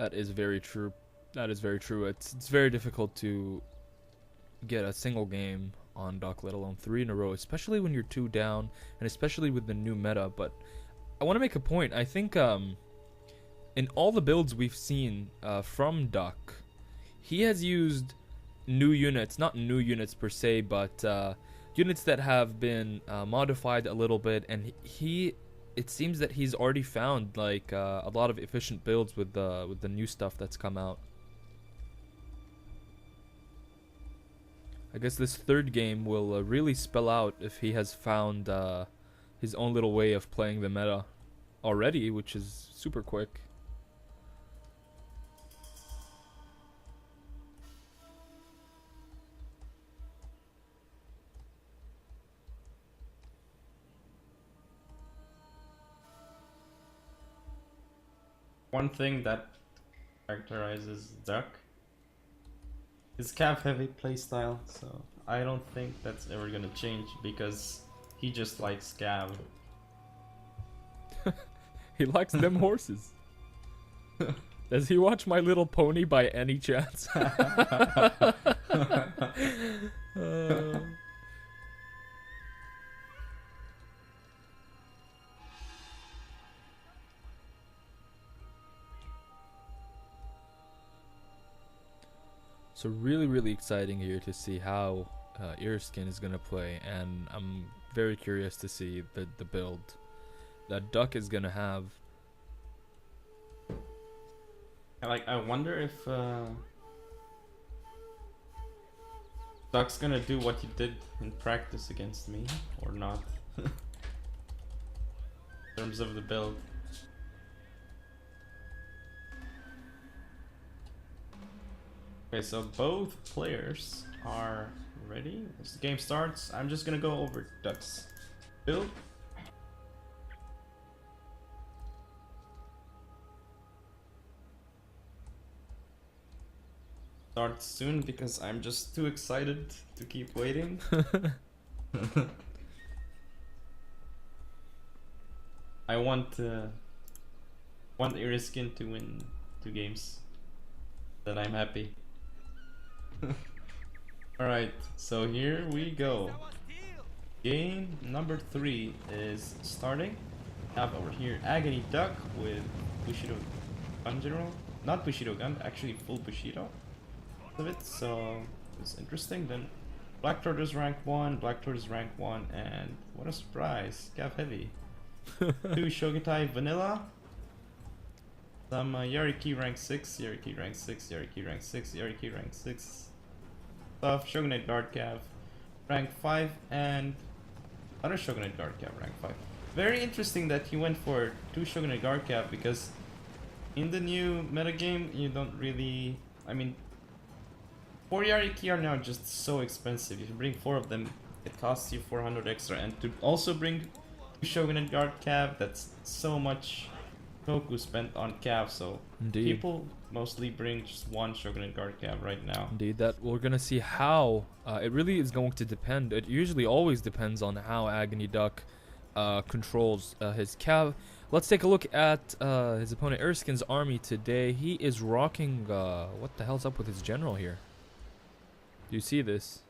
That is very true. That is very true. It's very difficult to get a single game on Duck, let alone 3 in a row, especially when you're 2 down, and especially with the new meta. But I want to make a point. I think in all the builds we've seen from Duck, he has used new units, not new units per se, but units that have been modified a little bit, and it seems that he's already found like a lot of efficient builds with the new stuff that's come out. I guess this third game will really spell out if he has found his own little way of playing the meta already, which is super quick. One thing that characterizes Duck is cav heavy playstyle, so I don't think that's ever gonna change because he just likes cav. He likes them horses. Does he watch My Little Pony by any chance? So really exciting here to see how Iriskin is going to play, and I'm very curious to see the build that Duck is going to have. I wonder if Duck's gonna do what he did in practice against me or not. In terms of the build. Okay, so both players are ready. As the game starts, I'm just gonna go over Duck's build. Start soon because I'm just too excited to keep waiting. I want Iriskin to win 2 games. Then I'm happy. Alright, so here we go. Game number 3 is starting. I have over here Aggony Duck with Bushido Gun General. Not Bushido Gun, actually full Bushido of it, so it's interesting. Then Black Tortoise rank 1, Black Tortoise rank 1, and what a surprise, Cav Heavy. 2 Shogun Vanilla. Some Yariki rank 6, Yariki rank 6, Yariki rank 6, Yariki rank 6 stuff, Shogunate Guard Cav rank 5, and other Shogunate Guard Cav rank 5. Very interesting that he went for 2 Shogunate Guard Cav because in the new metagame you don't really, I mean, 4 Yariki are now just so expensive. If you bring 4 of them, it costs you 400 extra, and to also bring 2 Shogunate Guard Cav, that's so much Toku spent on Cav, so Indeed. People mostly bring just 1 Shogunate Guard Cav right now. Indeed, that we're gonna see how it really is going to depend. It usually always depends on how Aggony Duck controls his Cav. Let's take a look at his opponent Iriskin's army today. He is rocking what the hell's up with his general here? Do you see this?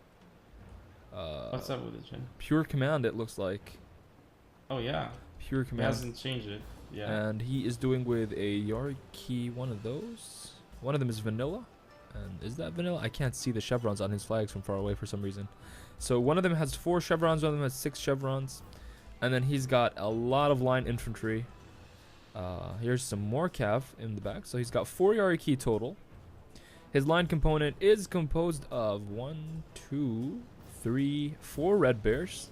What's up with the gen? Pure command, it looks like. Oh yeah, Pure he command. hasn't changed it. Yeah. And he is doing with a Yariki, one of those. One of them is vanilla. And is that vanilla? I can't see the chevrons on his flags from far away for some reason. So one of them has 4 chevrons, one of them has 6 chevrons. And then he's got a lot of line infantry. Here's some more cav in the back. So he's got 4 Yariki total. His line component is composed of 1, 2, 3, 4 red bears.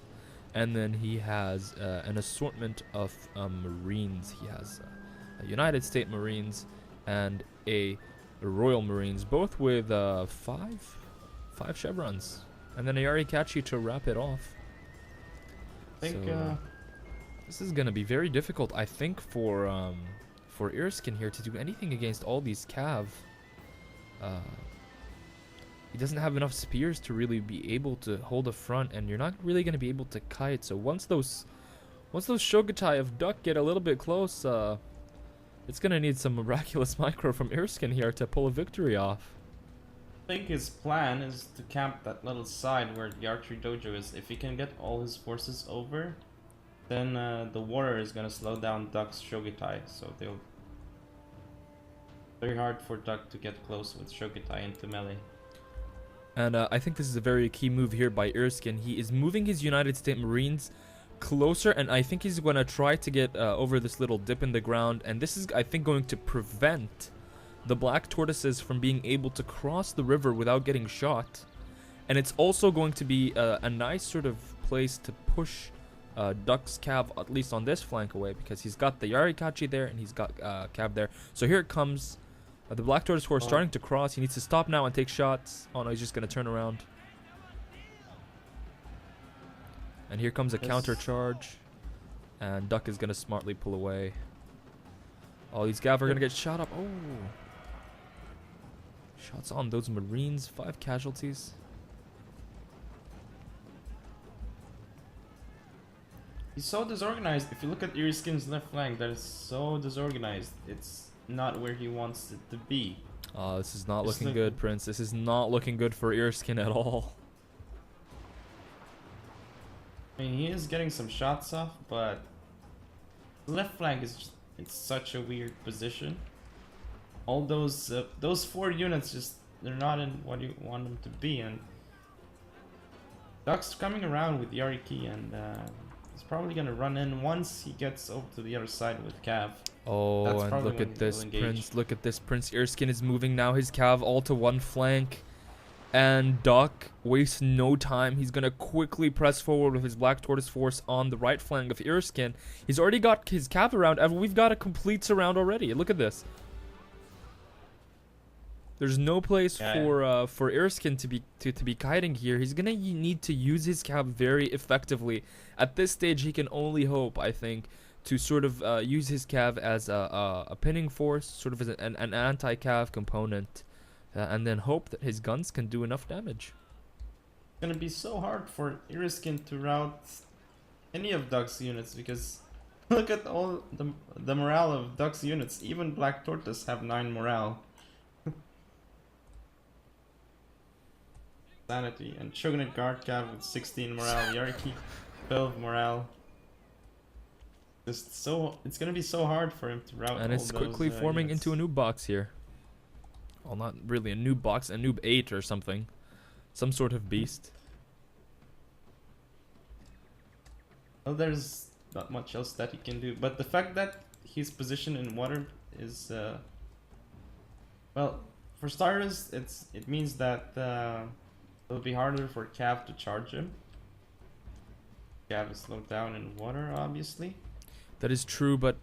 And then he has an assortment of Marines. He has a United States Marines and a Royal Marines, both with 5 chevrons, and then a Yarikachi to wrap it off. I think this is gonna be very difficult, I think, for Iriskin here to do anything against all these cav. He doesn't have enough spears to really be able to hold a front, and you're not really going to be able to kite. So once those Shogutai of Duck get a little bit close, It's gonna need some miraculous micro from Iriskin here to pull a victory off. I think his plan is to camp that little side where the archery dojo is. If he can get all his forces over, then the water is gonna slow down Duck's Shogitai, so they'll very hard for Duck to get close with Shogitai into melee. And I think this is a very key move here by Iriskin. He is moving his United States Marines closer, and I think he's going to try to get over this little dip in the ground, and this is, I think, going to prevent the black tortoises from being able to cross the river without getting shot. And it's also going to be a nice sort of place to push Duck's cav, at least on this flank, away, because he's got the Yarikachi there and he's got cav there. So here it comes. The black tortoise horse starting to cross. He needs to stop now and take shots. Oh no, he's just going to turn around. And here comes a counter charge. And Duck is going to smartly pull away. Oh, these Gav are going to get shot up. Oh. Shots on those Marines. 5 casualties. He's so disorganized. If you look at Iriskin's left flank, that is so disorganized. It's not where he wants it to be. Oh, this is not looking good, Prince. This is not looking good for Iriskin at all. I mean, he is getting some shots off, but the left flank is just in such a weird position. All those 4 units just, they're not in what you want them to be, and Duck's coming around with Yariki, and he's probably gonna run in once he gets over to the other side with Cav. Oh, and look at this, Prince. Look at this, Prince. Iriskin is moving now his Cav all to one flank. And Duck wastes no time. He's going to quickly press forward with his Black Tortoise force on the right flank of Iriskin. He's already got his Cav around, and we've got a complete surround already. Look at this. There's no place for Iriskin to be kiting here. He's going to need to use his Cav very effectively. At this stage, he can only hope, I think, to sort of use his Cav as a pinning force, sort of as an anti-Cav component. And then hope that his guns can do enough damage. It's gonna be so hard for Iriskin to rout any of Duck's units, because look at all the morale of Duck's units. Even Black Tortoise have 9 morale. Sanity. And Shogunate Guard Cav with 16 morale. Yariki 12 morale. Just so it's gonna be so hard for him to rout. And it's quickly forming units. into a noob box here. Well, not really a noob box, a noob 8 or something. Some sort of beast. Well, there's not much else that he can do. But the fact that he's positioned in water is... well, for starters, it means that it'll be harder for Cav to charge him. Cav is slowed down in water, obviously. That is true, but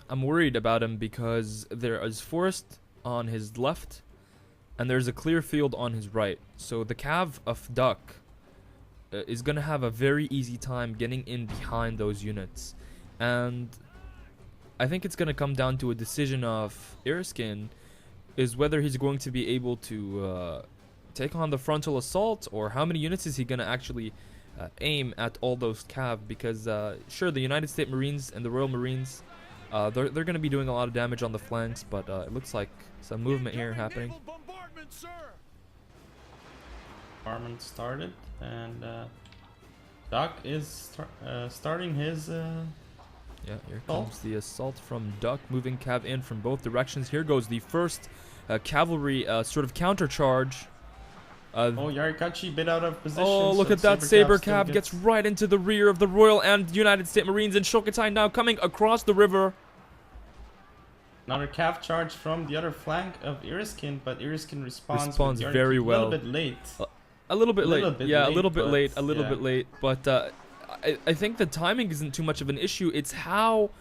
I'm worried about him because there is forest on his left, and there's a clear field on his right. So the Cav of Duck is going to have a very easy time getting in behind those units. And I think it's going to come down to a decision of Iriskin, is whether he's going to be able to take on the frontal assault, or how many units is he going to actually aim at all those Cav. Because sure, the United States Marines and the Royal Marines, they're going to be doing a lot of damage on the flanks, but it looks like some movement here happening. Bombardment started, and Duck is starting his... yeah, here comes the assault from Duck, moving Cav in from both directions. Here goes the first cavalry sort of counter charge. Oh, Yarikachi bit out of position. Oh, look at that. Saber Cav gets right into the rear of the Royal and United States Marines, and Shokutai now coming across the river. Another Cav charge from the other flank of Iriskin, but Iriskin responds very well. A little bit late. A little bit late. Yeah, a little bit late. A little yeah. bit late. But I think the timing isn't too much of an issue. It's how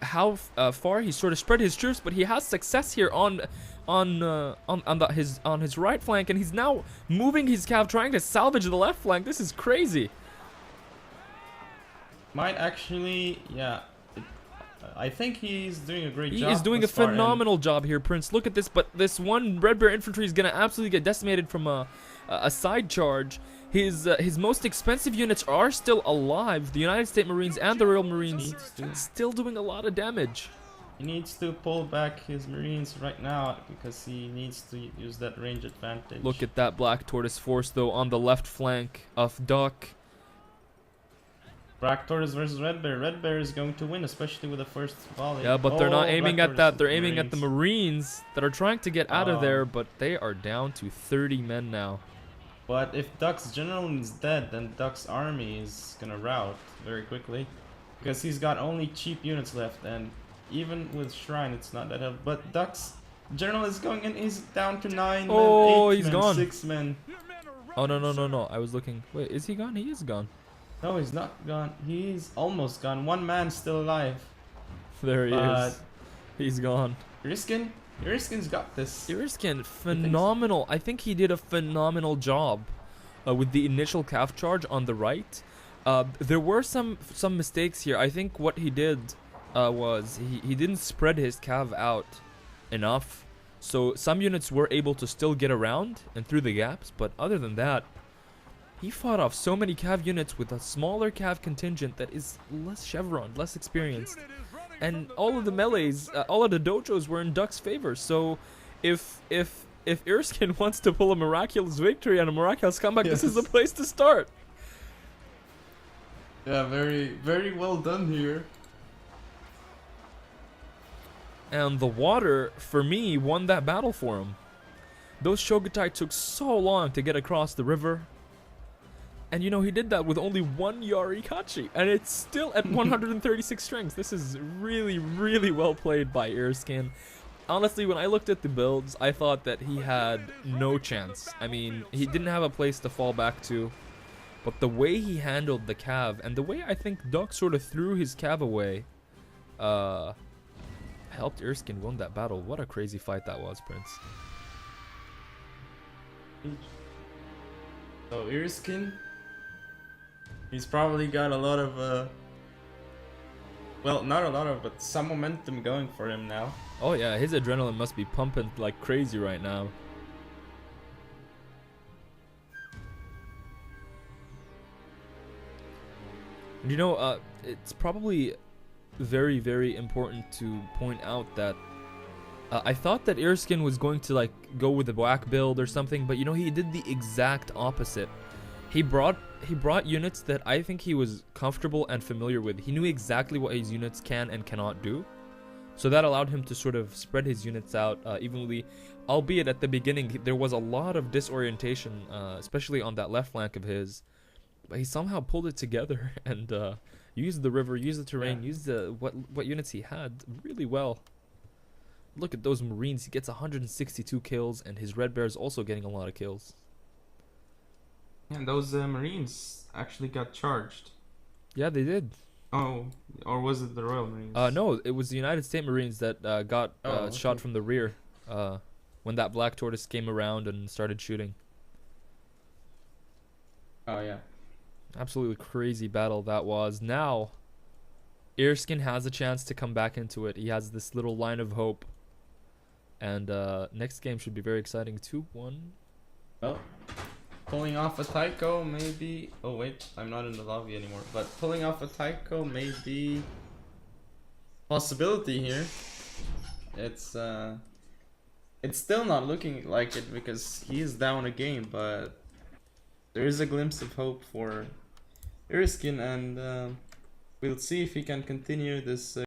far he sort of spread his troops, but he has success here on his right flank, and he's now moving his Cav, trying to salvage the left flank. This is crazy. Might actually, yeah. I think he's doing a great job. He is doing a phenomenal job here, Prince. Look at this, but this one Red Bear infantry is going to absolutely get decimated from a side charge. His most expensive units are still alive. The United States Marines and the Royal Marines still doing a lot of damage. He needs to pull back his marines right now because he needs to use that range advantage. Look at that black tortoise force though on the left flank of Duck. Black Tortoise versus Red Bear. Red Bear is going to win, especially with the first volley. Yeah, but they're not aiming Black at Tortoise that. They're with aiming at the Marines that are trying to get out of there, but they are down to 30 men now. But if Duck's general is dead, then Duck's army is gonna rout very quickly. Because he's got only cheap units left, and even with Shrine, it's not that helpful. But Duck's general is going in, he's down to 9 men, 8 he's men, gone. 6 men. Oh, no. I was looking. Wait, is he gone? He is gone. No, he's not gone. He's almost gone. One man still alive. There he is. He's gone. Iriskin's got this. Iriskin, phenomenal. I think he did a phenomenal job with the initial calf charge on the right. There were some mistakes here. I think what he did was he didn't spread his cav out enough. So some units were able to still get around and through the gaps. But other than that, he fought off so many cav units with a smaller cav contingent that is less chevron, less experienced. And all of the melees, all of the dojos were in Duck's favor. So if Iriskin wants to pull a miraculous victory and a miraculous comeback, this is the place to start. Yeah, very, very well done here. And the water, for me, won that battle for him. Those Shogutai took so long to get across the river. And you know, he did that with only 1 Yarikachi. And it's still at 136 strengths. This is really, really well played by Iriskin. Honestly, when I looked at the builds, I thought that he had no chance. I mean, he didn't have a place to fall back to. But the way he handled the cav, and the way I think Duck sort of threw his cav away, helped Iriskin win that battle. What a crazy fight that was, Prince. So Iriskin, he's probably got a lot of, well, not a lot of, but some momentum going for him now. Oh yeah, his adrenaline must be pumping like crazy right now. You know, it's probably very, very important to point out that I thought that Iriskin was going to like go with the black build or something, but you know, he did the exact opposite. He brought units that I think he was comfortable and familiar with. He knew exactly what his units can and cannot do. So that allowed him to sort of spread his units out evenly, albeit at the beginning there was a lot of disorientation, especially on that left flank of his. But he somehow pulled it together and used the river, used the terrain, used the what units he had really well. Look at those Marines. He gets 162 kills, and his Red Bear is also getting a lot of kills. And those Marines actually got charged. Yeah, they did. Oh, or was it the Royal Marines? No, it was the United States Marines that got shot from the rear when that Black Tortoise came around and started shooting. Oh, yeah. Absolutely crazy battle that was. Now, Iriskin has a chance to come back into it. He has this little line of hope. And next game should be very exciting. 2-1. Well, pulling off a Taiko maybe... Oh, wait. I'm not in the lobby anymore. But pulling off a Taiko may be... possibility here. It's still not looking like it because he is down a game, but there is a glimpse of hope for Iriskin, and we'll see if he can continue this